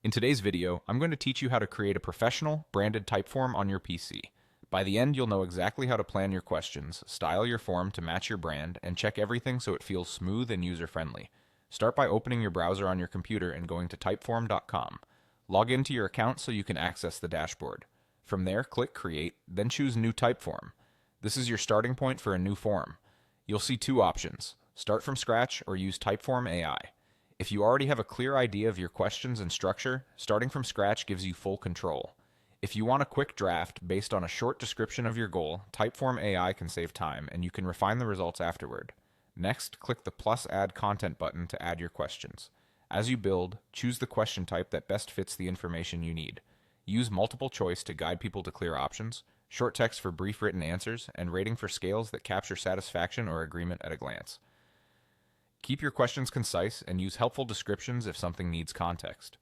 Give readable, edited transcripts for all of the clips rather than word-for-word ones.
In today's video, I'm going to teach you how to create a professional, branded Typeform on your PC. By the end, you'll know exactly how to plan your questions, style your form to match your brand, and check everything so it feels smooth and user-friendly. Start by opening your browser on your computer and going to typeform.com. Log into your account so you can access the dashboard. From there, click Create, then choose New Typeform. This is your starting point for a new form. You'll see two options: start from scratch or use Typeform AI. If you already have a clear idea of your questions and structure, starting from scratch gives you full control. If you want a quick draft based on a short description of your goal, Typeform AI can save time and you can refine the results afterward. Next, click the plus add content button to add your questions. As you build, choose the question type that best fits the information you need. Use multiple choice to guide people to clear options, short text for brief written answers, and rating for scales that capture satisfaction or agreement at a glance. Keep your questions concise and use helpful descriptions if something needs context.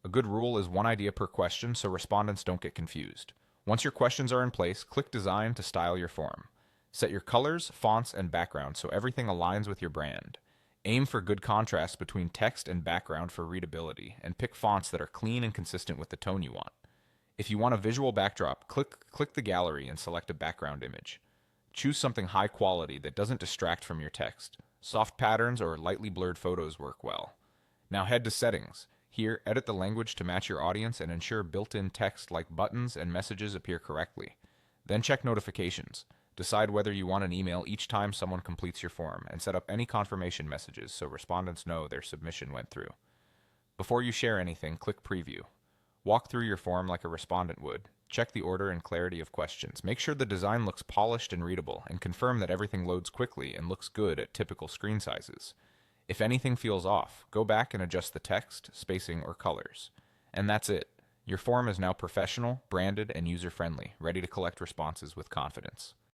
A good rule is one idea per question so respondents don't get confused. Once your questions are in place, click Design to style your form. Set your colors, fonts, and background so everything aligns with your brand. Aim for good contrast between text and background for readability, and pick fonts that are clean and consistent with the tone you want. If you want a visual backdrop, click the gallery and select a background image. Choose something high quality that doesn't distract from your text. Soft patterns or lightly blurred photos work well. Now head to Settings. Here, edit the language to match your audience and ensure built-in text like buttons and messages appear correctly. Then check notifications. Decide whether you want an email each time someone completes your form, and set up any confirmation messages so respondents know their submission went through. Before you share anything, click Preview. Walk through your form like a respondent would. Check the order and clarity of questions. Make sure the design looks polished and readable, and confirm that everything loads quickly and looks good at typical screen sizes. If anything feels off, go back and adjust the text, spacing, or colors. And that's it. Your form is now professional, branded, and user-friendly, ready to collect responses with confidence.